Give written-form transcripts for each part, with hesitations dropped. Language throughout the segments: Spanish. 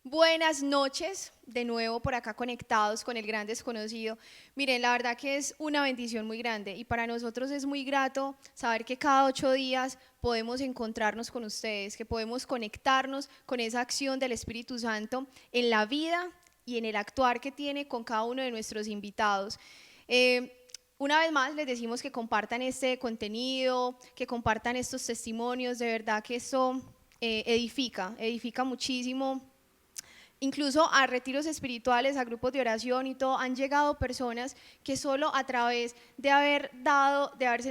Buenas noches, de nuevo por acá conectados con el gran desconocido. Miren, la verdad que es una bendición muy grande y para nosotros es muy grato saber que cada 8 días podemos encontrarnos con ustedes, que podemos conectarnos con esa acción del Espíritu Santo en la vida y en el actuar que tiene con cada uno de nuestros invitados. Una vez más les decimos que compartan este contenido, que compartan estos testimonios, de verdad que eso edifica muchísimo. Incluso a retiros espirituales, a grupos de oración y todo, han llegado personas que solo a través de haberse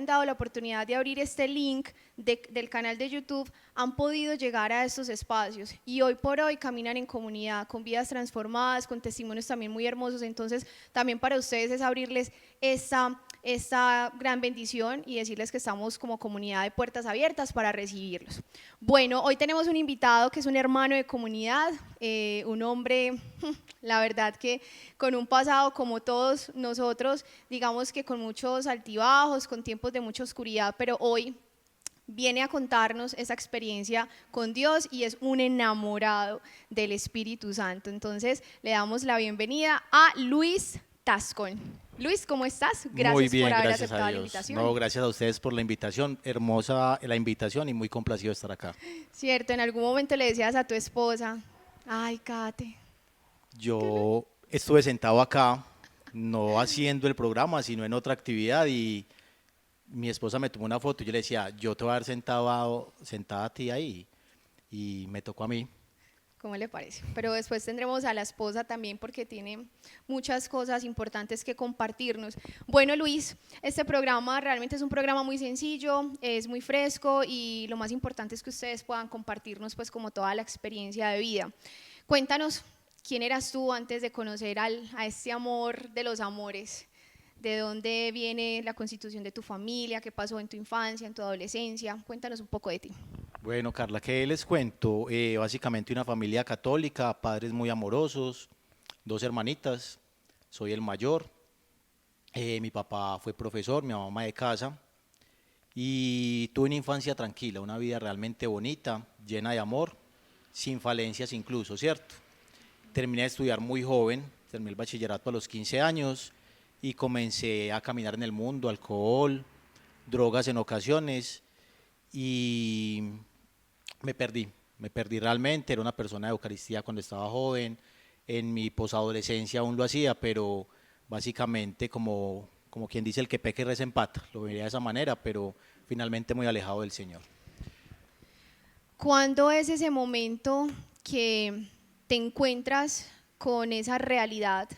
dado la oportunidad de abrir este link del canal de YouTube, han podido llegar a estos espacios y hoy por hoy caminan en comunidad, con vidas transformadas, con testimonios también muy hermosos. Entonces, también para ustedes es abrirles esta gran bendición y decirles que estamos como comunidad de puertas abiertas para recibirlos. Bueno, hoy tenemos un invitado que es un hermano de comunidad, un hombre, la verdad que con un pasado como todos nosotros, digamos que con muchos altibajos, con tiempos de mucha oscuridad, pero hoy viene a contarnos esa experiencia con Dios y es un enamorado del Espíritu Santo. Entonces le damos la bienvenida a Luis Tascón. Luis, ¿cómo estás? Muy Gracias por bien, haber gracias a aceptado la Dios. No, invitación. gracias a ustedes por la invitación. Hermosa la invitación y muy complacido de estar acá. Cierto, en algún momento le decías a tu esposa, ay, Kate, Yo estuve sentado acá, no haciendo el programa, sino en otra actividad y mi esposa me tomó una foto y yo le decía, yo te voy a dar sentada a ti ahí y me tocó a mí. ¿cómo le parece? Pero después tendremos a la esposa también porque tiene muchas cosas importantes que compartirnos. Bueno, Luis, este programa realmente es un programa muy sencillo, es muy fresco y lo más importante es que ustedes puedan compartirnos pues como toda la experiencia de vida. Cuéntanos, ¿quién eras tú antes de conocer a este amor de los amores? ¿De dónde viene la constitución de tu familia? ¿Qué pasó en tu infancia, en tu adolescencia? Cuéntanos un poco de ti. Bueno, Carla, ¿qué les cuento? Básicamente una familia católica, padres muy amorosos, dos hermanitas, soy el mayor. Mi papá fue profesor, mi mamá ama de casa. Y tuve una infancia tranquila, una vida realmente bonita, llena de amor, sin falencias incluso, ¿cierto? Terminé de estudiar muy joven, terminé el bachillerato a los 15 años y comencé a caminar en el mundo, alcohol, drogas en ocasiones y me perdí realmente, era una persona de Eucaristía cuando estaba joven, en mi posadolescencia aún lo hacía, pero básicamente como quien dice el que peca y reza empata, lo vería de esa manera, pero finalmente muy alejado del Señor. ¿Cuándo es ese momento que te encuentras con esa realidad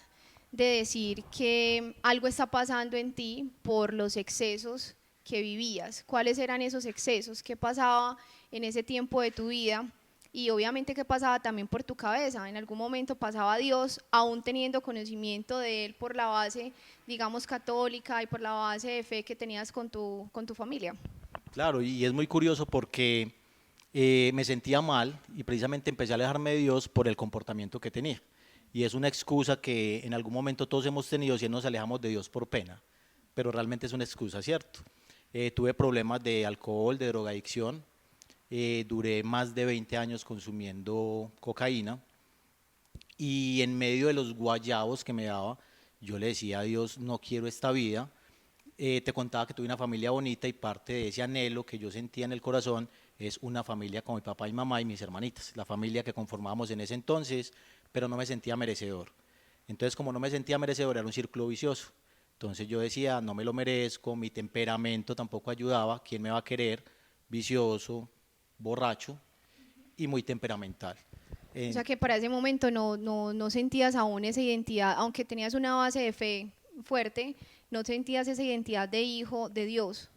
de decir que algo está pasando en ti por los excesos que vivías? ¿Cuáles eran esos excesos? ¿Qué pasaba en ese tiempo de tu vida? Y obviamente qué pasaba también por tu cabeza. En algún momento pasaba Dios, aún teniendo conocimiento de Él por la base, digamos, católica y por la base de fe que tenías con tu familia. Claro, y es muy curioso porque me sentía mal y precisamente empecé a alejarme de Dios por el comportamiento que tenía. Y es una excusa que en algún momento todos hemos tenido si nos alejamos de Dios por pena, pero realmente es una excusa, ¿cierto? Tuve problemas de alcohol, de drogadicción, duré más de 20 años consumiendo cocaína y en medio de los guayabos que me daba, yo le decía a Dios, no quiero esta vida. Te contaba que tuve una familia bonita y parte de ese anhelo que yo sentía en el corazón es una familia con mi papá y mamá y mis hermanitas, la familia que conformábamos en ese entonces, pero no me sentía merecedor. Entonces, como no me sentía merecedor, era un círculo vicioso. Entonces yo decía, no me lo merezco, mi temperamento tampoco ayudaba, ¿quién me va a querer? Vicioso, borracho y muy temperamental. O Eh, sea que para ese momento no sentías aún esa identidad, aunque tenías una base de fe fuerte, no sentías esa identidad de hijo de Dios.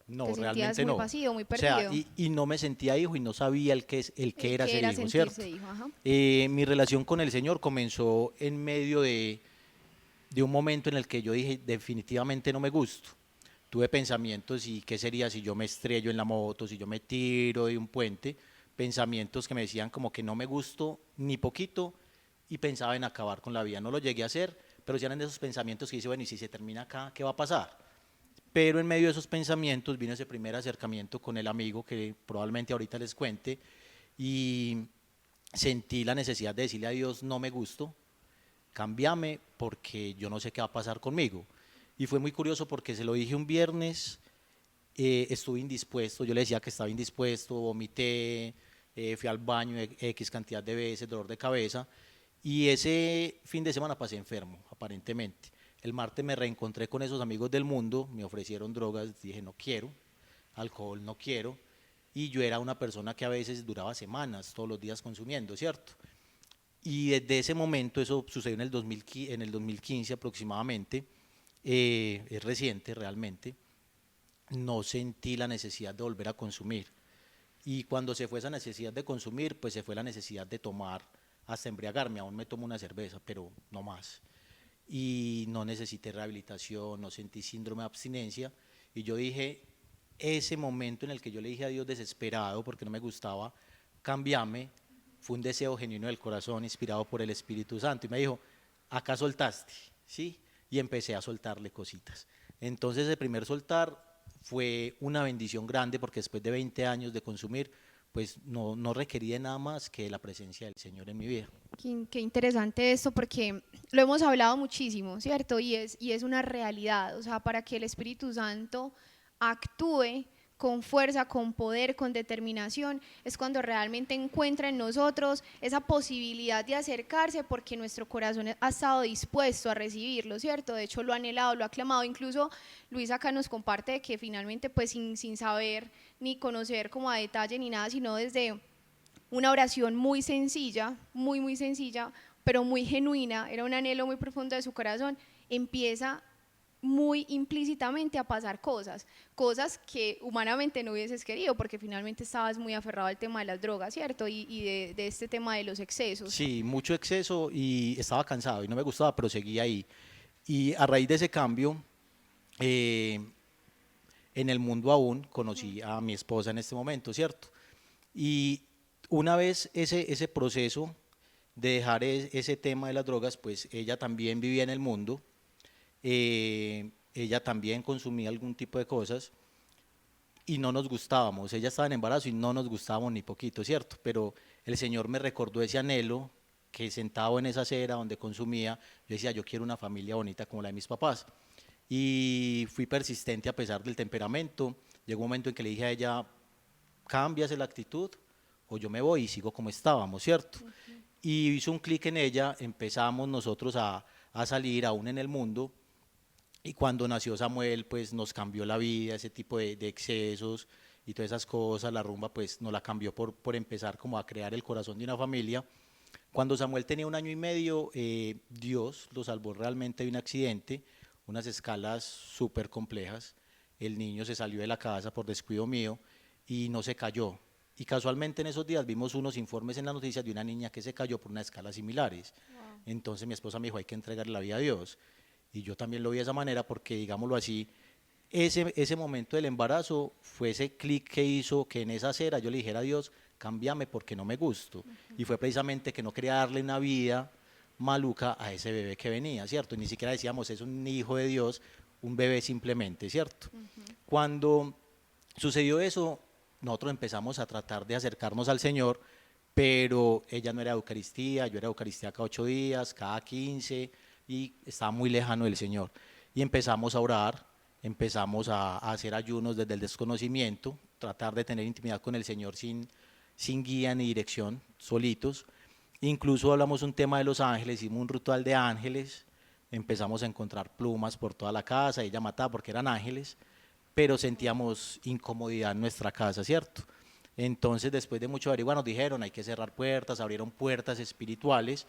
Te No, sentías realmente muy no. vacío, muy O sea, perdido. y no me sentía hijo y no sabía el que El era que ser era hijo, sentirse ¿cierto? hijo, ajá. Mi relación con el Señor comenzó en medio de un momento en el que yo dije, definitivamente no me gusto. Tuve pensamientos y qué sería si yo me estrello en la moto, si yo me tiro de un puente, pensamientos que me decían como que no me gusto ni poquito y pensaba en acabar con la vida. No lo llegué a hacer, pero ya eran de esos pensamientos que dice, bueno, y si se termina acá, ¿qué va a pasar? Pero en medio de esos pensamientos vino ese primer acercamiento con el amigo que probablemente ahorita les cuente y sentí la necesidad de decirle a Dios, no me gusto, cámbiame porque yo no sé qué va a pasar conmigo. Y fue muy curioso porque se lo dije un viernes, estuve indispuesto, yo le decía que estaba indispuesto, vomité, fui al baño X cantidad de veces, dolor de cabeza, y ese fin de semana pasé enfermo, aparentemente. El martes me reencontré con esos amigos del mundo, me ofrecieron drogas, dije no quiero, alcohol no quiero, y yo era una persona que a veces duraba semanas, todos los días consumiendo, ¿cierto? Y desde ese momento, eso sucedió en el 2015 aproximadamente, es reciente realmente, no sentí la necesidad de volver a consumir. Y cuando se fue esa necesidad de consumir, pues se fue la necesidad de tomar hasta embriagarme. Aún me tomo una cerveza, pero no más. Y no necesité rehabilitación, no sentí síndrome de abstinencia. Y yo dije, ese momento en el que yo le dije a Dios desesperado, porque no me gustaba, cambiarme, fue un deseo genuino del corazón, inspirado por el Espíritu Santo. Y me dijo, acá soltaste, ¿sí? Y empecé a soltarle cositas. Entonces el primer soltar fue una bendición grande porque después de 20 años de consumir, pues no requería nada más que la presencia del Señor en mi vida. Qué interesante esto porque lo hemos hablado muchísimo, ¿cierto? Y es una realidad, o sea, para que el Espíritu Santo actúe con fuerza, con poder, con determinación, es cuando realmente encuentra en nosotros esa posibilidad de acercarse porque nuestro corazón ha estado dispuesto a recibirlo, ¿cierto? De hecho lo ha anhelado, lo ha clamado, incluso Luis acá nos comparte que finalmente pues sin saber ni conocer como a detalle ni nada, sino desde una oración muy sencilla, muy sencilla, pero muy genuina, era un anhelo muy profundo de su corazón, empieza muy implícitamente a pasar cosas que humanamente no hubieses querido, porque finalmente estabas muy aferrado al tema de las drogas, ¿cierto? Y de este tema de los excesos. Sí, mucho exceso y estaba cansado y no me gustaba, pero seguía ahí. Y a raíz de ese cambio, eh, en el mundo aún conocí a mi esposa en este momento, ¿cierto? Y una vez ese proceso de dejar ese tema de las drogas, pues ella también vivía en el mundo, ella también consumía algún tipo de cosas y no nos gustábamos. Ella estaba en embarazo y no nos gustábamos ni poquito, ¿cierto? Pero el Señor me recordó ese anhelo que sentado en esa acera donde consumía, yo decía, yo quiero una familia bonita como la de mis papás. Y fui persistente a pesar del temperamento. Llegó un momento en que le dije a ella, cambias la actitud o yo me voy y sigo como estábamos, ¿cierto? Y hizo un clic en ella, empezamos nosotros a salir aún en el mundo y cuando nació Samuel pues nos cambió la vida, ese tipo de excesos y todas esas cosas, la rumba pues nos la cambió por empezar como a crear el corazón de una familia. Cuando Samuel tenía 1 año y medio, Dios lo salvó realmente de un accidente, unas escalas súper complejas. El niño se salió de la casa por descuido mío y no se cayó. Y casualmente en esos días vimos unos informes en las noticias de una niña que se cayó por unas escalas similares. Wow. Entonces mi esposa me dijo, hay que entregarle la vida a Dios. Y yo también lo vi de esa manera porque, digámoslo así, ese momento del embarazo fue ese clic que hizo que en esa acera yo le dijera a Dios, cámbiame porque no me gusto. Y fue precisamente que no quería darle una vida maluca a ese bebé que venía, ¿cierto? Ni siquiera decíamos, es un hijo de Dios, un bebé simplemente, ¿cierto? Cuando sucedió eso, nosotros empezamos a tratar de acercarnos al Señor, pero ella no era de Eucaristía, yo era de Eucaristía cada 8 días, cada 15, y estaba muy lejano del Señor. Y empezamos a orar, empezamos a hacer ayunos desde el desconocimiento, tratar de tener intimidad con el Señor sin guía ni dirección, solitos. Incluso hablamos un tema de los ángeles, hicimos un ritual de ángeles, empezamos a encontrar plumas por toda la casa, ella mataba porque eran ángeles, pero sentíamos incomodidad en nuestra casa, ¿cierto? Entonces, después de mucho averiguar, nos dijeron, hay que cerrar puertas, abrieron puertas espirituales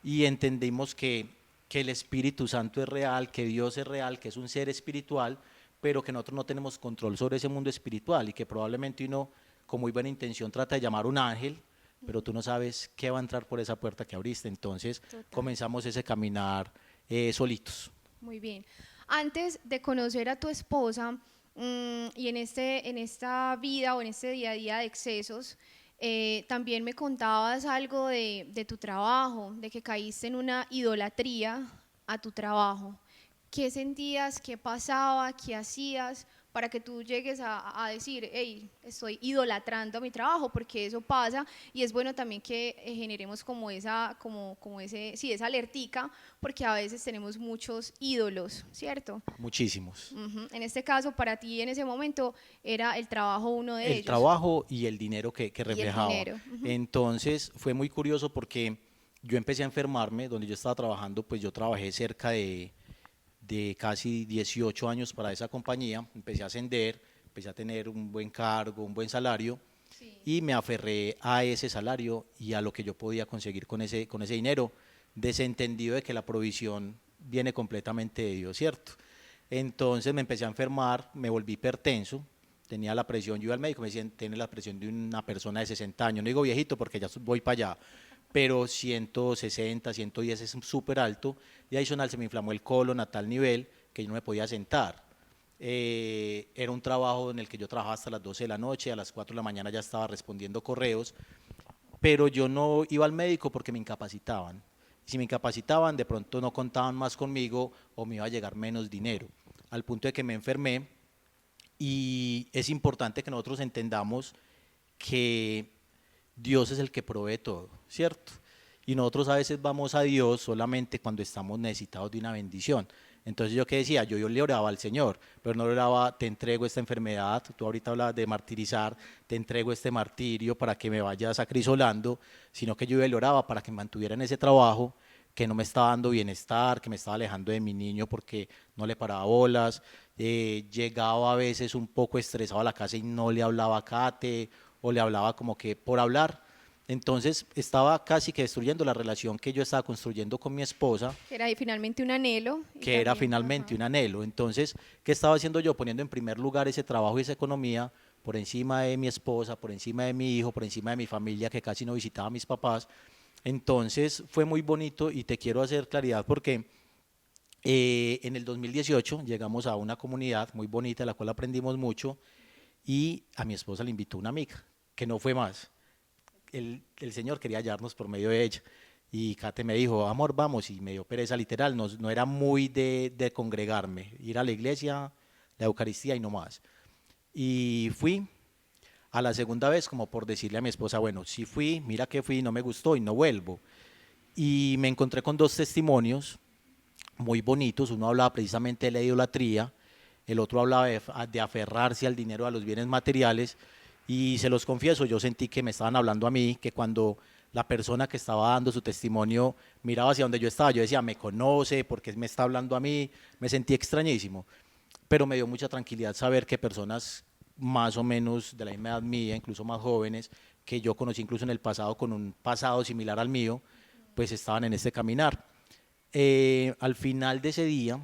y entendimos que el Espíritu Santo es real, que Dios es real, que es un ser espiritual, pero que nosotros no tenemos control sobre ese mundo espiritual y que probablemente uno, con muy buena intención, trata de llamar a un ángel, pero tú no sabes qué va a entrar por esa puerta que abriste. Entonces, Total. comenzamos ese caminar solitos. Muy bien. Antes de conocer a tu esposa y en esta vida o en este día a día de excesos, también me contabas algo de tu trabajo, de que caíste en una idolatría a tu trabajo. ¿Qué sentías? ¿Qué pasaba? ¿Qué hacías? para que tú llegues a decir, hey, estoy idolatrando mi trabajo, porque eso pasa, y es bueno también que generemos como esa, como ese, sí, esa alertica, porque a veces tenemos muchos ídolos, ¿cierto? Muchísimos. En este caso, para ti en ese momento era el trabajo uno de El ellos trabajo y el dinero que y el reflejaba. dinero. Entonces fue muy curioso porque yo empecé a enfermarme, donde yo estaba trabajando, pues yo trabajé cerca de casi 18 años para esa compañía, empecé a ascender, empecé a tener un buen cargo, un buen salario Sí. y me aferré a ese salario y a lo que yo podía conseguir con ese dinero, desentendido de que la provisión viene completamente de Dios, ¿cierto? Entonces me empecé a enfermar, me volví hipertenso, tenía la presión, yo iba al médico, me decían, tiene la presión de una persona de 60 años, no digo viejito porque ya voy para allá, pero 160, 110 es súper alto, y adicional se me inflamó el colon a tal nivel que yo no me podía sentar. Era un trabajo en el que yo trabajaba hasta las 12 de la noche, a las 4 de la mañana ya estaba respondiendo correos, pero yo no iba al médico porque me incapacitaban. Si me incapacitaban, de pronto no contaban más conmigo o me iba a llegar menos dinero, al punto de que me enfermé. Y es importante que nosotros entendamos que Dios es el que provee todo, ¿cierto? Y nosotros a veces vamos a Dios solamente cuando estamos necesitados de una bendición. Entonces yo qué decía, yo le oraba al Señor, pero no le oraba, te entrego esta enfermedad, tú ahorita hablabas de martirizar, te entrego este martirio para que me vayas acrisolando, sino que yo le oraba para que me mantuviera en ese trabajo que no me estaba dando bienestar, que me estaba alejando de mi niño porque no le paraba bolas, llegaba a veces un poco estresado a la casa y no le hablaba a Kate o le hablaba como que por hablar. Entonces estaba casi que destruyendo la relación que yo estaba construyendo con mi esposa, Que era ahí finalmente un anhelo y que era también, finalmente ajá. un anhelo. Entonces, ¿qué estaba haciendo yo? Poniendo en primer lugar ese trabajo y esa economía por encima de mi esposa, por encima de mi hijo, por encima de mi familia que casi no visitaba a mis papás. Entonces fue muy bonito y te quiero hacer claridad porque en el 2018 llegamos a una comunidad muy bonita, de la cual aprendimos mucho, y a mi esposa le invitó una amiga, que no fue más. El Señor quería hallarnos por medio de ella. Y Kate me dijo, amor, vamos, y me dio pereza literal, no, no era muy de congregarme, ir a la iglesia, la Eucaristía y no más. Y fui a la segunda vez como por decirle a mi esposa, bueno, sí fui, mira que fui, no me gustó y no vuelvo. Y me encontré con dos testimonios muy bonitos, uno hablaba precisamente de la idolatría, el otro hablaba de aferrarse al dinero, a los bienes materiales, y se los confieso, yo sentí que me estaban hablando a mí, que cuando la persona que estaba dando su testimonio miraba hacia donde yo estaba, yo decía, me conoce, porque me está hablando a mí, me sentí extrañísimo, pero me dio mucha tranquilidad saber que personas más o menos de la misma edad mía, incluso más jóvenes, que yo conocí incluso en el pasado con un pasado similar al mío, pues estaban en este caminar. Al final de ese día,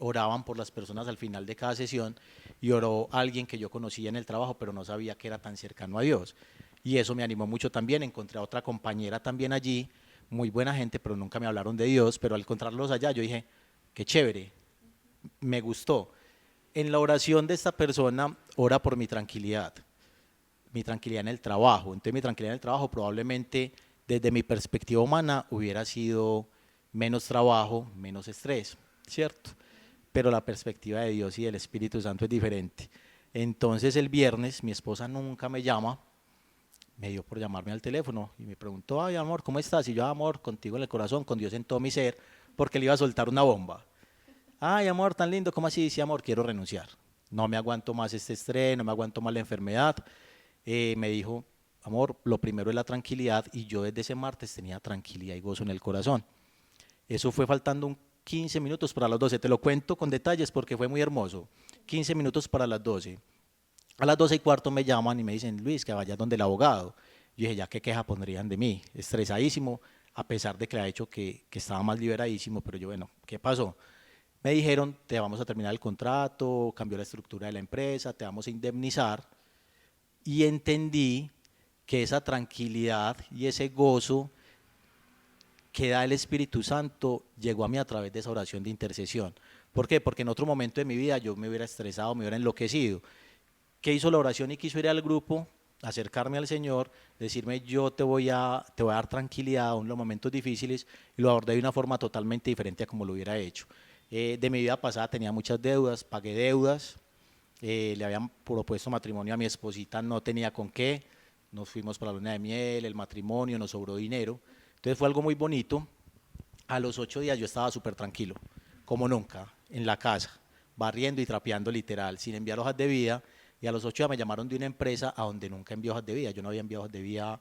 oraban por las personas al final de cada sesión y oró alguien que yo conocía en el trabajo, pero no sabía que era tan cercano a Dios. Y eso me animó mucho también. Encontré a otra compañera también allí, muy buena gente, pero nunca me hablaron de Dios. Pero al encontrarlos allá, yo dije, qué chévere, me gustó. En la oración de esta persona, ora por mi tranquilidad en el trabajo. Entonces, mi tranquilidad en el trabajo probablemente desde mi perspectiva humana hubiera sido menos trabajo, menos estrés, ¿cierto? Pero la perspectiva de Dios y del Espíritu Santo es diferente. Entonces el viernes mi esposa nunca me llama, me dio por llamarme al teléfono y me preguntó, ay amor, ¿cómo estás? Y yo, amor, contigo en el corazón, con Dios en todo mi ser, porque le iba a soltar una bomba. Ay amor, tan lindo, ¿cómo así? Sí amor, quiero renunciar. No me aguanto más este estrés, no me aguanto más la enfermedad. Me dijo, amor, lo primero es la tranquilidad y yo desde ese martes tenía tranquilidad y gozo en el corazón. Eso fue faltando 15 minutos para las 12. Te lo cuento con detalles porque fue muy hermoso. 15 minutos para las 12. A las 12 y cuarto me llaman y me dicen, Luis, que vaya donde el abogado. Yo dije, ya qué queja pondrían de mí. Estresadísimo, a pesar de que le ha hecho que estaba más liberadísimo, pero yo, bueno, ¿qué pasó? Me dijeron, te vamos a terminar el contrato, cambió la estructura de la empresa, te vamos a indemnizar. Y entendí que esa tranquilidad y ese gozo que da el Espíritu Santo llegó a mí a través de esa oración de intercesión. ¿Por qué? Porque en otro momento de mi vida yo me hubiera estresado, me hubiera enloquecido. ¿Qué hizo la oración? Y quiso ir al grupo, acercarme al Señor, decirme yo te voy a dar tranquilidad en los momentos difíciles, y lo abordé de una forma totalmente diferente a como lo hubiera hecho. De mi vida pasada tenía muchas deudas, pagué deudas, le habían propuesto matrimonio a mi esposita, no tenía con qué, nos fuimos para la luna de miel, el matrimonio, nos sobró dinero, entonces fue algo muy bonito. A los 8 días yo estaba súper tranquilo, como nunca, en la casa, barriendo y trapeando literal, sin enviar hojas de vida, y a los 8 días me llamaron de una empresa a donde nunca envié hojas de vida, yo no había enviado hojas de vida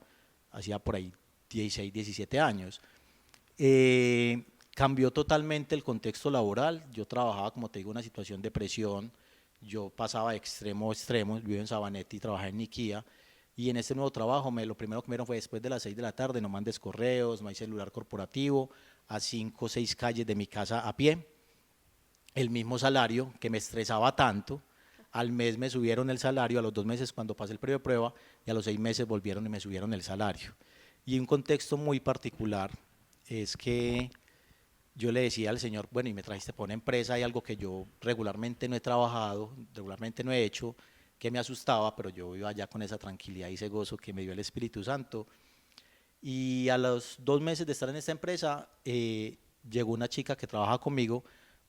hacía por ahí 16, 17 años. Cambió totalmente el contexto laboral. Yo trabajaba, como te digo, en una situación de presión. Yo pasaba de extremo a extremo. Vivo en Sabaneta y trabajé en Niquía. Y en este nuevo trabajo, lo primero que me dieron fue después de las 6 de la tarde, no mandes correos, no hay celular corporativo, a 5 o 6 calles de mi casa a pie. El mismo salario que me estresaba tanto. Al mes me subieron el salario, a los 2 meses cuando pasé el periodo de prueba, y a los 6 meses volvieron y me subieron el salario. Y un contexto muy particular es que yo le decía al señor, bueno, y me trajiste para una empresa, hay algo que yo regularmente no he trabajado, regularmente no he hecho, que me asustaba, pero yo iba allá con esa tranquilidad y ese gozo que me dio el Espíritu Santo. Y a los 2 meses de estar en esta empresa, llegó una chica que trabaja conmigo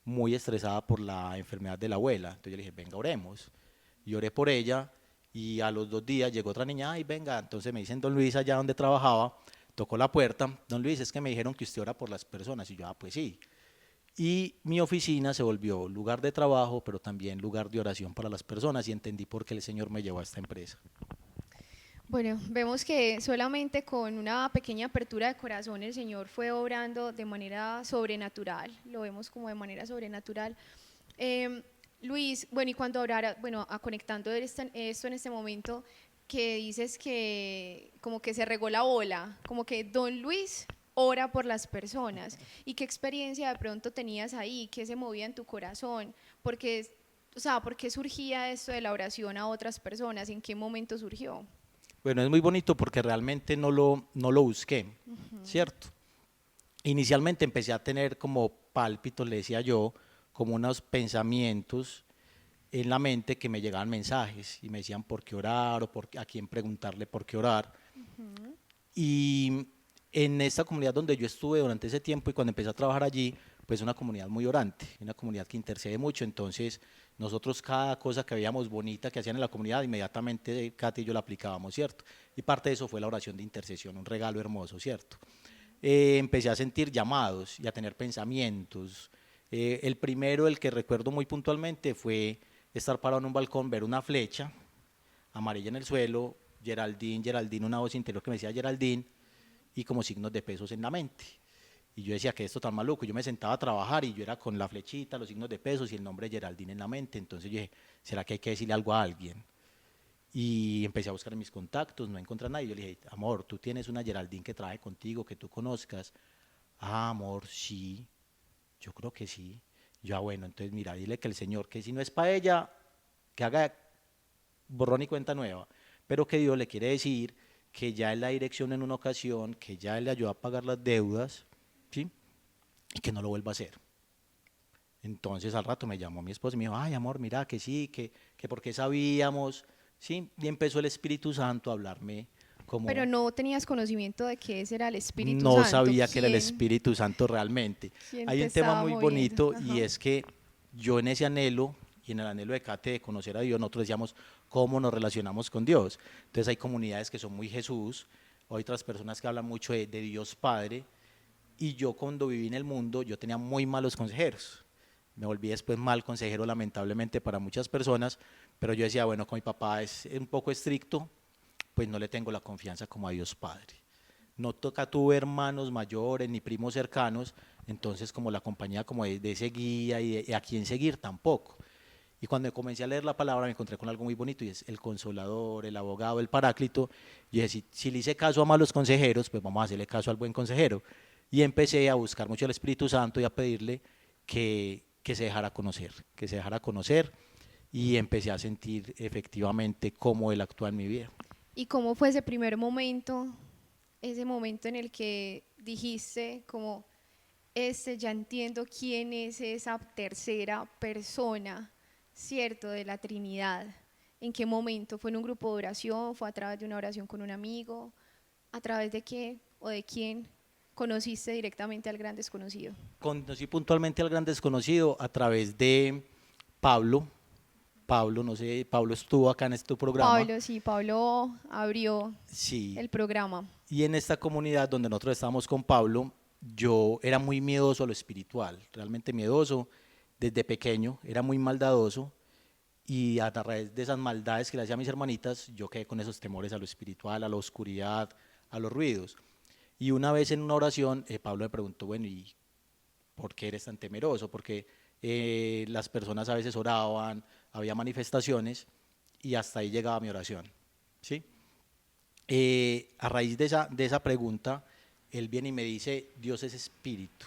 muy estresada por la enfermedad de la abuela. Entonces yo le dije, venga, oremos. Y oré por ella y a los 2 días llegó otra niña, ay, venga, entonces me dicen don Luis allá donde trabajaba, tocó la puerta, don Luis, es que me dijeron que usted ora por las personas. Y yo, pues sí. Y mi oficina se volvió lugar de trabajo, pero también lugar de oración para las personas y entendí por qué el Señor me llevó a esta empresa. Bueno, vemos que solamente con una pequeña apertura de corazón el Señor fue obrando de manera sobrenatural, lo vemos como de manera sobrenatural. Eh, Luis, bueno, y cuando ahora, bueno, conectando esto en este momento, que dices que como que se regó la bola, como que don Luis ora por las personas, y qué experiencia de pronto tenías ahí, qué se movía en tu corazón, porque, o sea, ¿por qué surgía esto de la oración a otras personas? ¿En qué momento surgió? Bueno, es muy bonito porque realmente no lo busqué, ¿cierto? Inicialmente empecé a tener como pálpitos, le decía yo, como unos pensamientos en la mente que me llegaban mensajes y me decían por qué orar o a quién preguntarle por qué orar. Y en esta comunidad donde yo estuve durante ese tiempo y cuando empecé a trabajar allí, pues una comunidad muy orante, una comunidad que intercede mucho, entonces nosotros cada cosa que veíamos bonita que hacían en la comunidad, inmediatamente Katy y yo la aplicábamos, ¿cierto? Y parte de eso fue la oración de intercesión, un regalo hermoso, ¿cierto? Empecé a sentir llamados y a tener pensamientos. El primero, el que recuerdo muy puntualmente, fue estar parado en un balcón, ver una flecha amarilla en el suelo, Geraldine, Geraldine, una voz interior que me decía Geraldine, y como signos de pesos en la mente. Y yo decía que esto tan maluco, yo me sentaba a trabajar y yo era con la flechita, los signos de pesos y el nombre de Geraldine en la mente, entonces yo dije, ¿será que hay que decirle algo a alguien? Y empecé a buscar en mis contactos, no encontré a nadie, yo le dije, amor, tú tienes una Geraldine que trabaje contigo, que tú conozcas. Ah, amor, sí, yo creo que sí. Yo, bueno, entonces mira, dile que el Señor, que si no es para ella, que haga borrón y cuenta nueva, pero que Dios le quiere decir que ya Él la dirección en una ocasión, que ya Él le ayudó a pagar las deudas, ¿sí? Y que no lo vuelva a hacer. Entonces al rato me llamó mi esposa y me dijo, ay amor, mira que sí, que porque sabíamos, ¿sí? Y empezó el Espíritu Santo a hablarme Pero como no tenías conocimiento de que ese era el Espíritu no Santo. sabía que era el ¿Quién, Espíritu Santo realmente. quién Hay te un tema estaba muy moviendo? bonito y Ajá. es que yo en ese anhelo y en el anhelo de Cate de conocer a Dios, nosotros decíamos cómo nos relacionamos con Dios. Entonces hay comunidades que son muy Jesús, hay otras personas que hablan mucho de Dios Padre, y yo cuando viví en el mundo, yo tenía muy malos consejeros. Me volví después mal consejero, lamentablemente, para muchas personas, pero yo decía, bueno, como mi papá es un poco estricto, pues no le tengo la confianza como a Dios Padre. No toca tuve hermanos mayores ni primos cercanos, entonces como la compañía como de ese guía y a quién seguir tampoco. Y cuando comencé a leer la palabra me encontré con algo muy bonito y es el consolador, el abogado, el paráclito. Y dije, si le hice caso a malos consejeros, pues vamos a hacerle caso al buen consejero. Y empecé a buscar mucho al Espíritu Santo y a pedirle que se dejara conocer, que se dejara conocer, y empecé a sentir efectivamente cómo Él actúa en mi vida. ¿Y cómo fue ese primer momento, ese momento en el que dijiste como, ya entiendo quién es esa tercera persona, cierto, de la Trinidad? ¿En qué momento? ¿Fue en un grupo de oración? ¿Fue a través de una oración con un amigo? ¿A través de qué o de quién? conociste directamente al gran desconocido? Conocí puntualmente al gran desconocido a través de Pablo. Pablo, no sé, Pablo estuvo acá en este programa. Pablo, sí, Pablo abrió Sí, el programa. y en esta comunidad donde nosotros estábamos con Pablo, yo era muy miedoso a lo espiritual, realmente miedoso. Desde pequeño era muy maldadoso y a través de esas maldades que le hacía a mis hermanitas, yo quedé con esos temores a lo espiritual, a la oscuridad, a los ruidos. Y una vez en una oración, Pablo me preguntó, bueno, ¿y por qué eres tan temeroso? Porque las personas a veces oraban, había manifestaciones y hasta ahí llegaba mi oración, ¿sí? A raíz de esa pregunta, él viene y me dice, Dios es espíritu.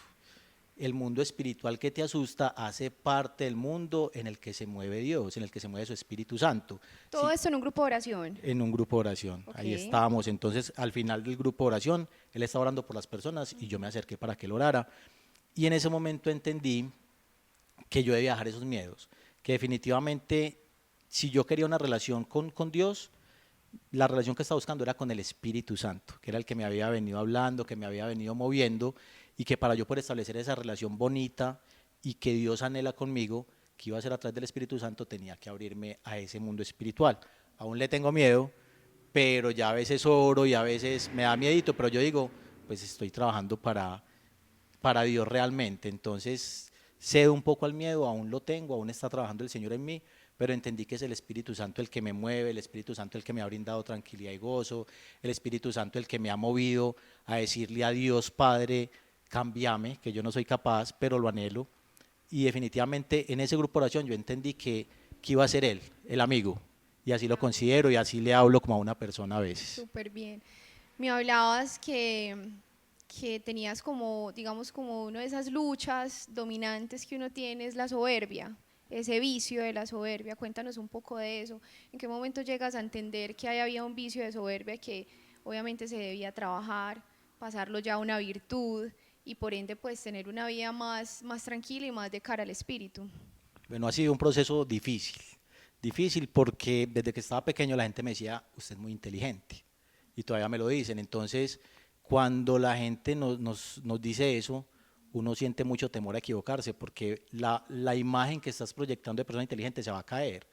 El mundo espiritual que te asusta hace parte del mundo en el que se mueve Dios, en el que se mueve su Espíritu Santo. Todo Sí, esto en un grupo de oración. en un grupo de oración, Ok. ahí estábamos. Entonces, al final del grupo de oración, él estaba orando por las personas y yo me acerqué para que él orara. Y en ese momento entendí que yo debía dejar esos miedos, que definitivamente si yo quería una relación con Dios, la relación que estaba buscando era con el Espíritu Santo, que era el que me había venido hablando, que me había venido moviendo, y que para yo poder establecer esa relación bonita y que Dios anhela conmigo, que iba a ser a través del Espíritu Santo, tenía que abrirme a ese mundo espiritual. Aún le tengo miedo, pero ya a veces oro y a veces me da miedito, pero yo digo, pues estoy trabajando para Dios realmente. Entonces cedo un poco al miedo, aún lo tengo, aún está trabajando el Señor en mí, pero entendí que es el Espíritu Santo el que me mueve, el Espíritu Santo el que me ha brindado tranquilidad y gozo, el Espíritu Santo el que me ha movido a decirle a Dios, Padre, cámbiame, que yo no soy capaz, pero lo anhelo. Y definitivamente en ese grupo de oración yo entendí que iba a ser Él, el amigo, y así lo considero y así le hablo como a una persona a veces. Súper bien. Me hablabas que tenías como, digamos, como una de esas luchas dominantes que uno tiene es la soberbia, ese vicio de la soberbia. Cuéntanos un poco de eso. ¿En qué momento llegas a entender que ahí había un vicio de soberbia que obviamente se debía trabajar, pasarlo ya a una virtud y por ende pues tener una vida más tranquila y más de cara al espíritu? Bueno, ha sido un proceso difícil porque desde que estaba pequeño la gente me decía, usted es muy inteligente, y todavía me lo dicen. Entonces, cuando la gente nos dice eso, uno siente mucho temor a equivocarse porque la imagen que estás proyectando de persona inteligente se va a caer,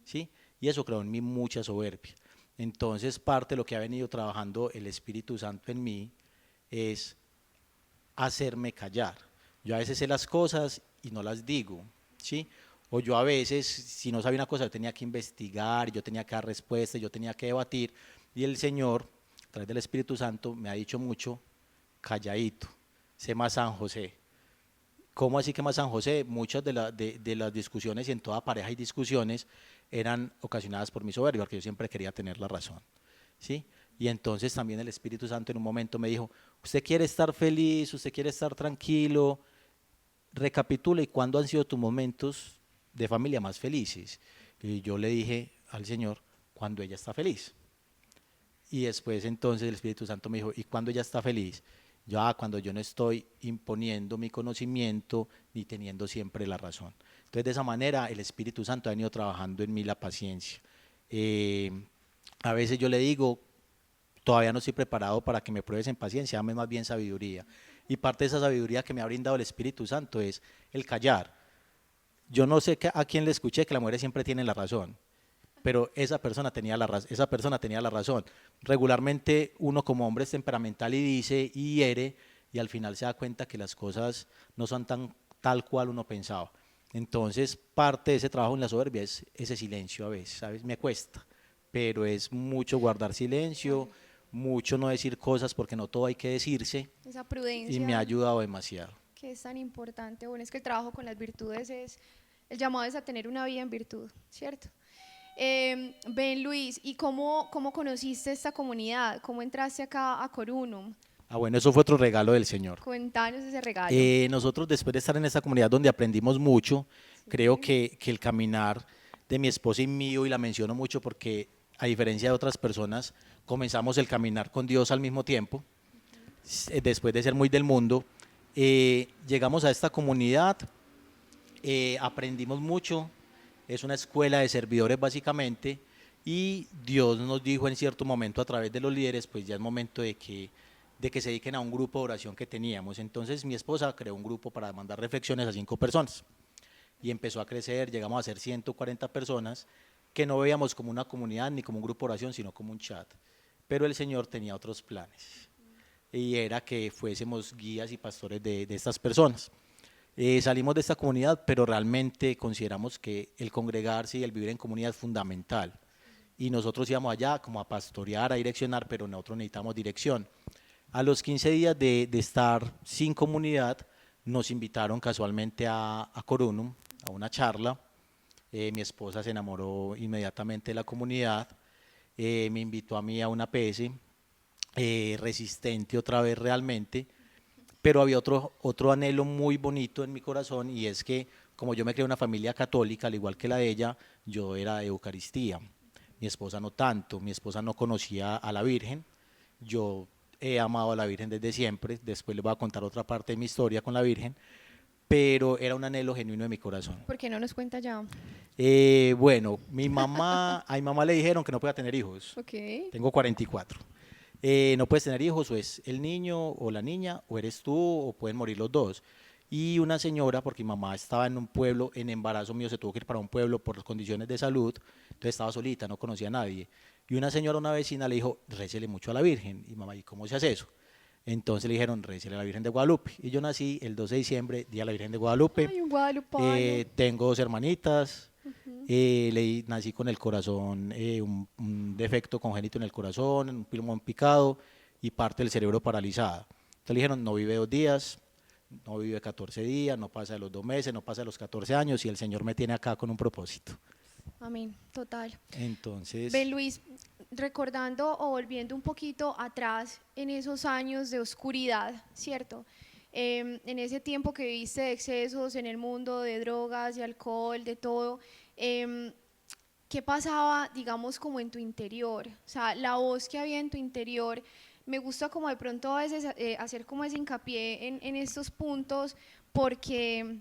¿sí? Y eso creó en mí mucha soberbia. Entonces, parte de lo que ha venido trabajando el Espíritu Santo en mí es hacerme callar. Yo a veces sé las cosas y no las digo, ¿sí? O yo a veces, si no sabía una cosa, yo tenía que investigar, yo tenía que dar respuestas, yo tenía que debatir, y el Señor, a través del Espíritu Santo, me ha dicho mucho, calladito, sé más San José. ¿Cómo así que más San José? Muchas de las discusiones, y en toda pareja hay discusiones, eran ocasionadas por mi soberbia, porque yo siempre quería tener la razón, ¿sí? Y entonces también el Espíritu Santo en un momento me dijo, usted quiere estar feliz, usted quiere estar tranquilo, recapitula y cuándo han sido tus momentos de familia más felices. Y yo le dije al Señor, cuando ella está feliz. Y después entonces el Espíritu Santo me dijo, ¿y cuándo ella está feliz? Yo, cuando yo no estoy imponiendo mi conocimiento ni teniendo siempre la razón. Entonces de esa manera el Espíritu Santo ha venido trabajando en mí la paciencia. Eh, a veces yo le digo, todavía no estoy preparado para que me pruebes en paciencia, dame más bien sabiduría. Y parte de esa sabiduría que me ha brindado el Espíritu Santo es el callar. Yo no sé a quién le escuché que las mujeres siempre tienen la razón, pero esa persona tenía la razón. Regularmente uno como hombre es temperamental y dice y hiere, y al final se da cuenta que las cosas no son tal cual uno pensaba. Entonces parte de ese trabajo en la soberbia es ese silencio a veces, ¿sabes? Me cuesta, pero es mucho guardar silencio, Claro, mucho no decir cosas porque no todo hay que decirse, esa y me ha prudencia ayudado demasiado. que es tan importante. Bueno, es que el trabajo con las virtudes es, el llamado es a tener una vida en virtud, ¿cierto? Ben Luis, ¿y cómo conociste esta comunidad? ¿Cómo entraste acá a Corunum? Bueno, eso fue otro regalo del Señor. Cuéntanos ese regalo. Nosotros después de estar en esta comunidad donde aprendimos mucho, creo Sí. que el caminar de mi esposa y mío, y la menciono mucho porque a diferencia de otras personas, comenzamos el caminar con Dios al mismo tiempo, después de ser muy del mundo, llegamos a esta comunidad, aprendimos mucho, es una escuela de servidores básicamente, y Dios nos dijo en cierto momento a través de los líderes, pues ya es momento de que se dediquen a un grupo de oración que teníamos. Entonces mi esposa creó un grupo para mandar reflexiones a 5 personas y empezó a crecer, llegamos a ser 140 personas que no veíamos como una comunidad ni como un grupo de oración, sino como un chat. Pero el Señor tenía otros planes y era que fuésemos guías y pastores de estas personas. Salimos de esta comunidad, pero realmente consideramos que el congregarse y el vivir en comunidad es fundamental. Y nosotros íbamos allá como a pastorear, a direccionar, pero nosotros necesitamos dirección. A los 15 días de estar sin comunidad, nos invitaron casualmente a Corunum, a una charla. Mi esposa se enamoró inmediatamente de la comunidad, me invitó a mí a una PS, resistente otra vez realmente, pero había otro anhelo muy bonito en mi corazón y es que como yo me crié en una familia católica, al igual que la de ella, yo era de Eucaristía. Mi esposa no tanto, mi esposa no conocía a la Virgen, yo he amado a la Virgen desde siempre, después les voy a contar otra parte de mi historia con la Virgen, pero era un anhelo genuino de mi corazón. ¿Por qué no nos cuenta ya? Bueno, a mi mamá le dijeron que no podía tener hijos, Ok. tengo 44. No puedes tener hijos, o es el niño o la niña, o eres tú, o pueden morir los dos. Y una señora, porque mi mamá estaba en un pueblo, en embarazo mío se tuvo que ir para un pueblo por condiciones de salud, entonces estaba solita, no conocía a nadie. Y una señora, una vecina, le dijo, récele mucho a la Virgen. Y mamá, ¿y cómo se hace eso? Entonces le dijeron, récele a la Virgen de Guadalupe. Y yo nací el 12 de diciembre, día de la Virgen de Guadalupe. Ay, un guadalupano. Tengo 2 hermanitas, nací con el corazón, un defecto congénito en el corazón, un pulmón picado y parte del cerebro paralizada. Entonces le dijeron, no vive 2 días, no vive 14 días, no pasa de los 2 meses, no pasa de los 14 años y el Señor me tiene acá con un propósito. Amén, total. Entonces, Ven Luis, recordando o volviendo un poquito atrás en esos años de oscuridad, ¿cierto? En ese tiempo que viviste de excesos en el mundo de drogas, de alcohol, de todo, em, ¿qué pasaba, digamos, como en tu interior? O sea, la voz que había en tu interior. Me gusta como de pronto a veces hacer como ese hincapié en estos puntos porque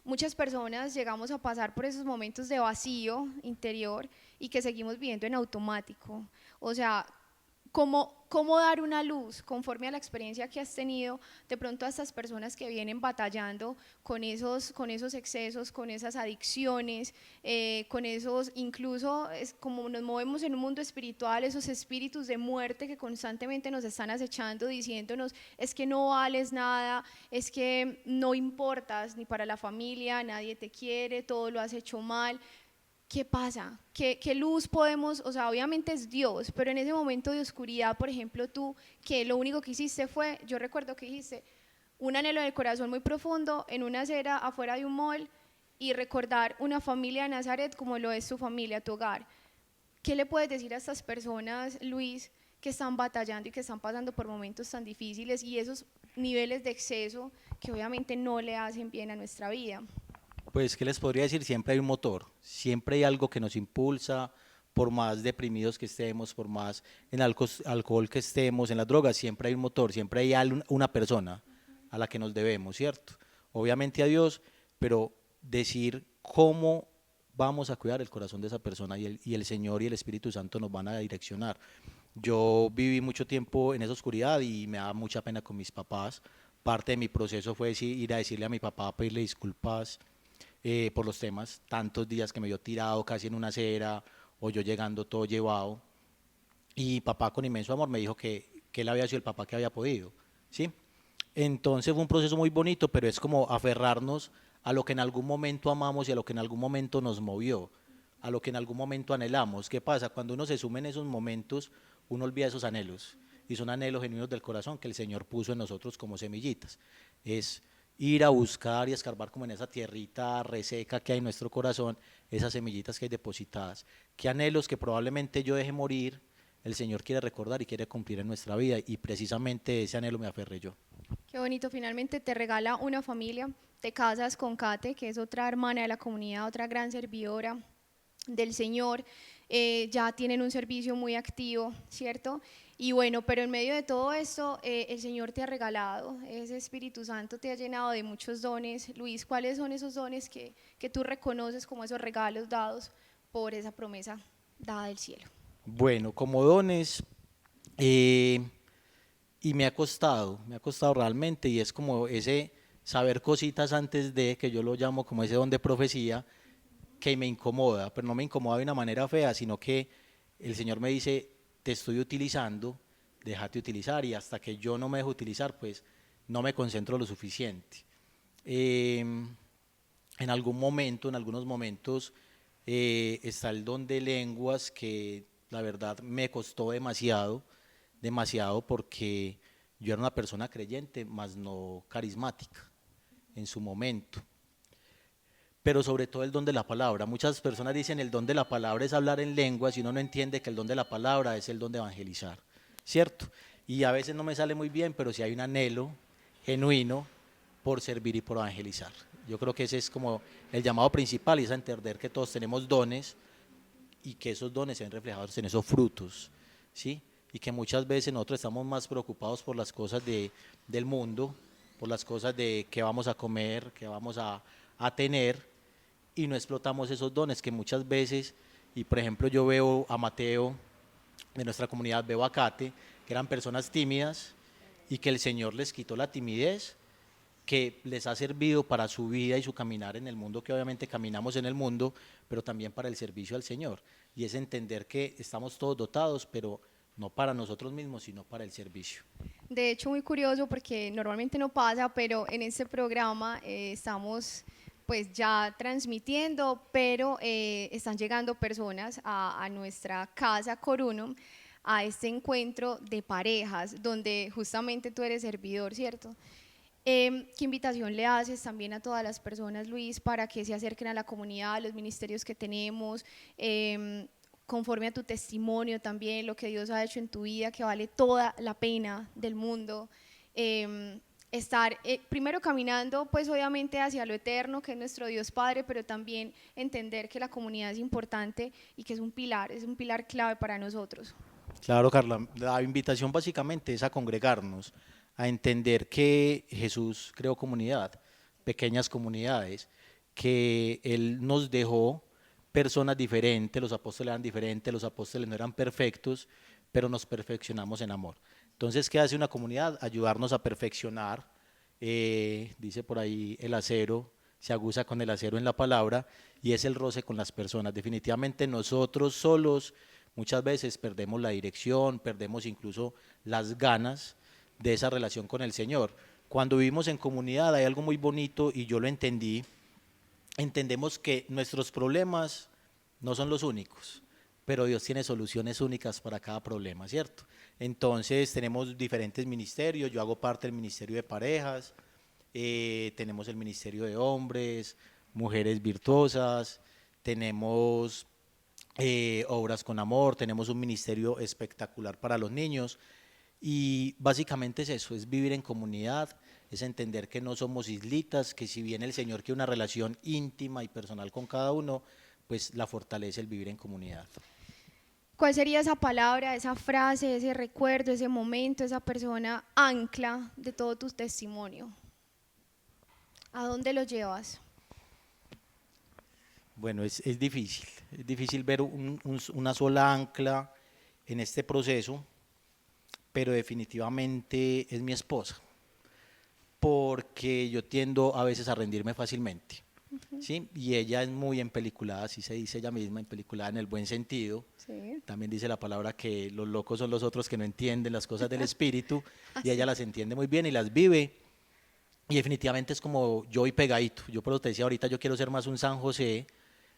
muchas personas llegamos a pasar por esos momentos de vacío interior y que seguimos viviendo en automático. O sea, ¿cómo dar una luz conforme a la experiencia que has tenido de pronto a estas personas que vienen batallando con esos excesos, con esas adicciones, con esos, incluso es como nos movemos en un mundo espiritual, esos espíritus de muerte que constantemente nos están acechando diciéndonos es que no vales nada, es que no importas ni para la familia, nadie te quiere, todo lo has hecho mal? ¿Qué pasa? ¿Qué luz podemos, o sea, obviamente es Dios, pero en ese momento de oscuridad, por ejemplo, tú, que lo único que hiciste fue, yo recuerdo que dijiste, un anhelo del corazón muy profundo en una acera afuera de un mall y recordar una familia de Nazaret como lo es tu familia, tu hogar. ¿Qué le puedes decir a estas personas, Luis, que están batallando y que están pasando por momentos tan difíciles y esos niveles de exceso que obviamente no le hacen bien a nuestra vida? pues, ¿qué les podría decir? Siempre hay un motor, siempre hay algo que nos impulsa, por más deprimidos que estemos, por más en alcohol que estemos, en las drogas, siempre hay un motor, siempre hay una persona a la que nos debemos, ¿cierto? Obviamente a Dios, pero decir cómo vamos a cuidar el corazón de esa persona y el Señor y el Espíritu Santo nos van a direccionar. Yo viví mucho tiempo en esa oscuridad y me da mucha pena con mis papás. Parte de mi proceso fue ir a decirle a mi papá, pedirle disculpas por los temas, tantos días que me vio tirado casi en una acera o yo llegando todo llevado. Y papá con inmenso amor me dijo que él había sido el papá que había podido, ¿sí? Entonces fue un proceso muy bonito, pero es como aferrarnos a lo que en algún momento amamos y a lo que en algún momento nos movió, a lo que en algún momento anhelamos. ¿Qué pasa? Cuando uno se sume en esos momentos, uno olvida esos anhelos, y son anhelos genuinos del corazón que el Señor puso en nosotros como semillitas. Es ir a buscar y escarbar como en esa tierrita reseca que hay en nuestro corazón, esas semillitas que hay depositadas. ¿Qué anhelos que probablemente yo deje morir, el Señor quiere recordar y quiere cumplir en nuestra vida? Y precisamente ese anhelo me aferré yo. Qué bonito, finalmente te regala una familia, te casas con Kate, que es otra hermana de la comunidad, otra gran servidora del Señor, ya tienen un servicio muy activo, ¿cierto? Y bueno, pero en medio de todo esto, el Señor te ha regalado, ese Espíritu Santo te ha llenado de muchos dones. Luis, ¿cuáles son esos dones que tú reconoces como esos regalos dados por esa promesa dada del cielo? Bueno, como dones, eh, y me ha costado realmente, y es como ese saber cositas antes de, que yo lo llamo como ese don de profecía, que me incomoda, pero no me incomoda de una manera fea, sino que el Señor me dice, te estoy utilizando, déjate utilizar, y hasta que yo no me dejo utilizar, pues no me concentro lo suficiente. Eh, en algún momento, en algunos momentos, está el don de lenguas que la verdad me costó demasiado, demasiado porque yo era una persona creyente, más no carismática en su momento. Pero sobre todo el don de la palabra. Muchas personas dicen el don de la palabra es hablar en lenguas y uno no entiende que el don de la palabra es el don de evangelizar, ¿cierto? Y a veces no me sale muy bien, pero sí hay un anhelo genuino por servir y por evangelizar. Yo creo que ese es como el llamado principal, y es a entender que todos tenemos dones y que esos dones se ven reflejados en esos frutos, ¿sí? Y que muchas veces nosotros estamos más preocupados por las cosas del mundo, por las cosas de qué vamos a comer, qué vamos a tener, y no explotamos esos dones que muchas veces, y por ejemplo yo veo a Mateo de nuestra comunidad, veo a Kate, que eran personas tímidas y que el Señor les quitó la timidez, que les ha servido para su vida y su caminar en el mundo, que obviamente caminamos en el mundo, pero también para el servicio al Señor. Y es entender que estamos todos dotados, pero no para nosotros mismos, sino para el servicio. De hecho, muy curioso porque normalmente no pasa, pero en este programa estamos pues ya transmitiendo, pero están llegando personas a nuestra casa Corunum, a este encuentro de parejas, donde justamente tú eres servidor, ¿cierto? ¿Qué invitación le haces también a todas las personas, Luis, para que se acerquen a la comunidad, a los ministerios que tenemos, conforme a tu testimonio también, lo que Dios ha hecho en tu vida, que vale toda la pena del mundo? Estar primero caminando pues obviamente hacia lo eterno, que es nuestro Dios Padre, pero también entender que la comunidad es importante y que es un pilar clave para nosotros. Claro, Carla, la invitación básicamente es a congregarnos, a entender que Jesús creó comunidad, pequeñas comunidades, que Él nos dejó personas diferentes, los apóstoles eran diferentes, los apóstoles no eran perfectos, pero nos perfeccionamos en amor. Entonces, ¿qué hace una comunidad? Ayudarnos a perfeccionar, dice por ahí el acero, se aguza con el acero en la palabra, y es el roce con las personas. Definitivamente nosotros solos muchas veces perdemos la dirección, perdemos incluso las ganas de esa relación con el Señor. Cuando vivimos en comunidad hay algo muy bonito, y yo lo entendí. Entendemos que nuestros problemas no son los únicos, pero Dios tiene soluciones únicas para cada problema, ¿cierto? Entonces tenemos diferentes ministerios, yo hago parte del ministerio de parejas, tenemos el ministerio de hombres, mujeres virtuosas, tenemos obras con amor, tenemos un ministerio espectacular para los niños, y básicamente es eso, es vivir en comunidad, es entender que no somos islitas, que si bien el Señor quiere una relación íntima y personal con cada uno, pues la fortalece el vivir en comunidad. ¿Cuál sería esa palabra, esa frase, ese recuerdo, ese momento, esa persona ancla de todo tu testimonio? ¿A dónde lo llevas? Bueno, es difícil ver una sola ancla en este proceso, pero definitivamente es mi esposa, porque yo tiendo a veces a rendirme fácilmente, ¿sí? Y ella es muy empeliculada, así se dice ella misma, empeliculada en el buen sentido. Sí. También dice la palabra que los locos son los otros que no entienden las cosas del espíritu, y ella Así. las entiende muy bien y las vive. Y definitivamente es como yo y pegadito. Yo por lo que te decía ahorita, yo quiero ser más un San José,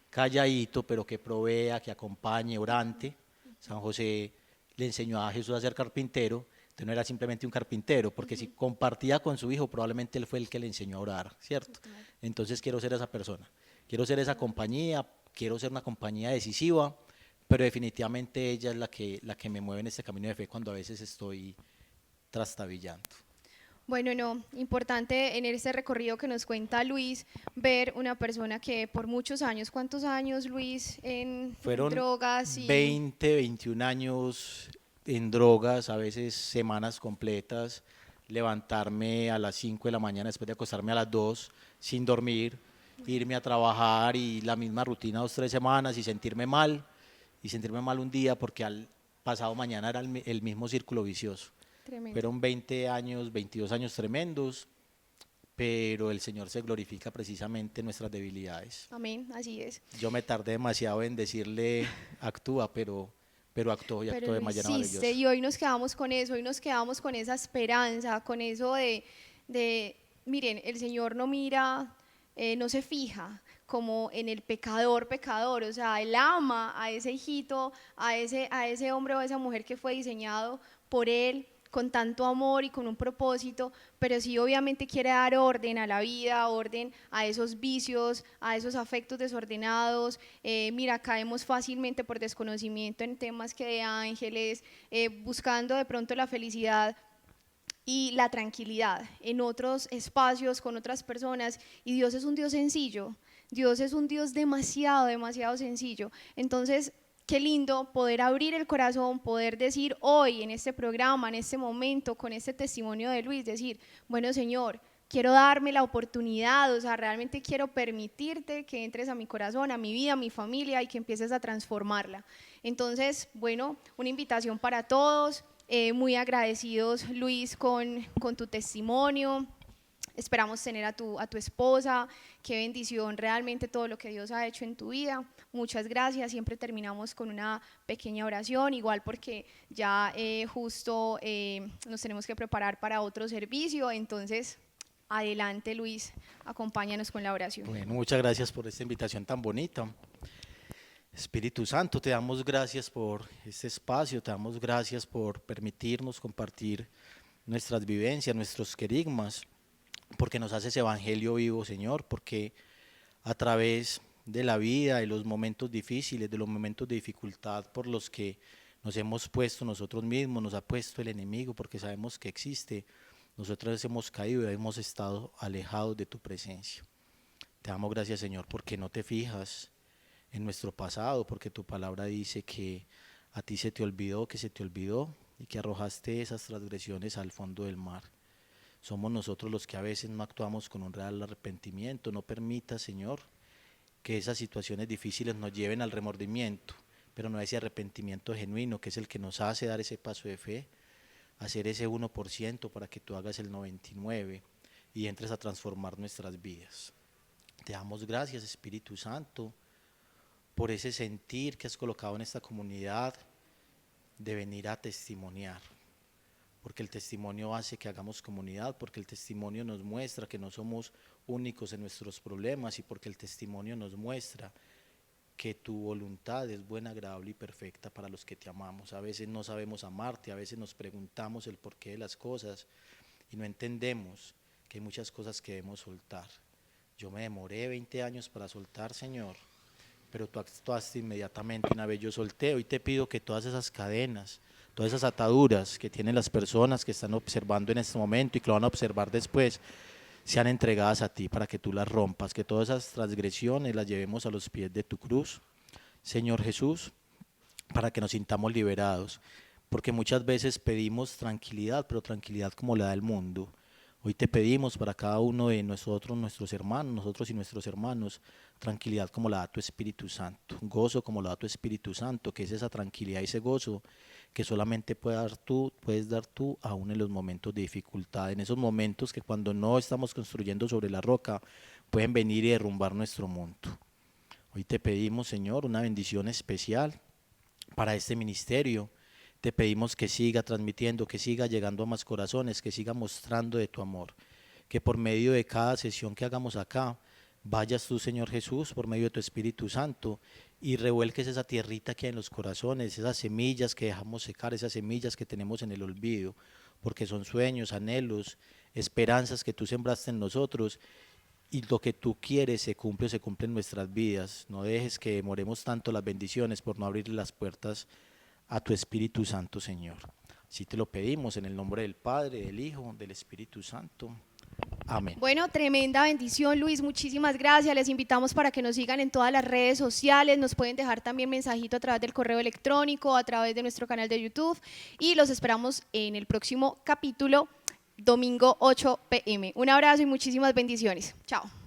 calladito, pero que provea, que acompañe, orante. San José le enseñó a Jesús a ser carpintero, entonces no era simplemente un carpintero, porque si compartía con su hijo, probablemente él fue el que le enseñó a orar, ¿cierto? Total. Entonces quiero ser esa persona, quiero ser esa compañía, quiero ser una compañía decisiva, pero definitivamente ella es la que me mueve en este camino de fe cuando a veces estoy trastabillando. Bueno, no, importante en este recorrido que nos cuenta Luis, ver una persona que por muchos años, ¿cuántos años, Luis, en Fueron drogas y 20, 21 años en drogas, a veces semanas completas, levantarme a las 5 de la mañana después de acostarme a las 2 sin dormir, irme a trabajar y la misma rutina 2, 3 semanas y sentirme mal un día porque al pasado mañana era el mismo círculo vicioso. Tremendo. Fueron 20 años, 22 años tremendos, pero el Señor se glorifica precisamente en nuestras debilidades. Amén, así es. Yo me tardé demasiado en decirle actúa, pero actuó y Pero actuó de lo manera hiciste maravillosa. y hoy nos quedamos con eso, hoy nos quedamos con esa esperanza, con eso de miren, el Señor no mira, no se fija como en el pecador, o sea, Él ama a ese hijito, a ese hombre o a esa mujer que fue diseñado por Él con tanto amor y con un propósito, pero sí obviamente quiere dar orden a la vida, orden a esos vicios, a esos afectos desordenados. Mira, caemos fácilmente por desconocimiento en temas que de ángeles, buscando de pronto la felicidad y la tranquilidad en otros espacios, con otras personas, y Dios es un Dios sencillo, Dios es un Dios demasiado, demasiado sencillo. Entonces, qué lindo poder abrir el corazón, poder decir hoy en este programa, en este momento, con este testimonio de Luis, decir, bueno Señor, quiero darme la oportunidad, o sea, realmente quiero permitirte que entres a mi corazón, a mi vida, a mi familia y que empieces a transformarla. Entonces, bueno, una invitación para todos, muy agradecidos Luis con tu testimonio. Esperamos tener a tu esposa, qué bendición realmente todo lo que Dios ha hecho en tu vida. Muchas gracias, siempre terminamos con una pequeña oración, igual porque ya justo nos tenemos que preparar para otro servicio, entonces adelante Luis, acompáñanos con la oración. Bueno, muchas gracias por esta invitación tan bonita. Espíritu Santo, te damos gracias por este espacio, te damos gracias por permitirnos compartir nuestras vivencias, nuestros querigmas, porque nos haces evangelio vivo, Señor, porque a través de la vida, de los momentos difíciles, de los momentos de dificultad por los que nos hemos puesto nosotros mismos, nos ha puesto el enemigo, porque sabemos que existe, nosotros hemos caído y hemos estado alejados de tu presencia. Te damos gracias, Señor, porque no te fijas en nuestro pasado, porque tu palabra dice que a ti se te olvidó, que se te olvidó y que arrojaste esas transgresiones al fondo del mar. Somos nosotros los que a veces no actuamos con un real arrepentimiento. No permita, Señor, que esas situaciones difíciles nos lleven al remordimiento, pero no a ese arrepentimiento genuino que es el que nos hace dar ese paso de fe, hacer ese 1% para que tú hagas el 99% y entres a transformar nuestras vidas. Te damos gracias, Espíritu Santo, por ese sentir que has colocado en esta comunidad de venir a testimoniar, porque el testimonio hace que hagamos comunidad, porque el testimonio nos muestra que no somos únicos en nuestros problemas y porque el testimonio nos muestra que tu voluntad es buena, agradable y perfecta para los que te amamos. A veces no sabemos amarte, a veces nos preguntamos el porqué de las cosas y no entendemos que hay muchas cosas que debemos soltar. Yo me demoré 20 años para soltar, Señor, pero tú actuaste inmediatamente una vez yo solté. Hoy te pido que todas esas cadenas, todas esas ataduras que tienen las personas que están observando en este momento y que lo van a observar después, sean entregadas a ti para que tú las rompas, que todas esas transgresiones las llevemos a los pies de tu cruz, Señor Jesús, para que nos sintamos liberados, porque muchas veces pedimos tranquilidad, pero tranquilidad como la da el mundo. Hoy te pedimos para cada uno de nosotros, nuestros hermanos, nosotros y nuestros hermanos, tranquilidad como la da tu Espíritu Santo, gozo como la da tu Espíritu Santo, que es esa tranquilidad y ese gozo que solamente puedes dar tú aún en los momentos de dificultad, en esos momentos que cuando no estamos construyendo sobre la roca pueden venir y derrumbar nuestro mundo. Hoy te pedimos, Señor, una bendición especial para este ministerio. Te pedimos que siga transmitiendo, que siga llegando a más corazones, que siga mostrando de tu amor, que por medio de cada sesión que hagamos acá, vayas tú, Señor Jesús, por medio de tu Espíritu Santo y revuelques esa tierrita que hay en los corazones, esas semillas que dejamos secar, esas semillas que tenemos en el olvido, porque son sueños, anhelos, esperanzas que tú sembraste en nosotros y lo que tú quieres se cumple en nuestras vidas. No dejes que demoremos tanto las bendiciones por no abrirle las puertas a tu Espíritu Santo, Señor. Así te lo pedimos en el nombre del Padre, del Hijo, del Espíritu Santo. Amén. Bueno, tremenda bendición, Luis, muchísimas gracias. Les invitamos para que nos sigan en todas las redes sociales, nos pueden dejar también mensajito a través del correo electrónico, a través de nuestro canal de YouTube y los esperamos en el próximo capítulo, domingo 8 p.m. Un abrazo y muchísimas bendiciones. Chao.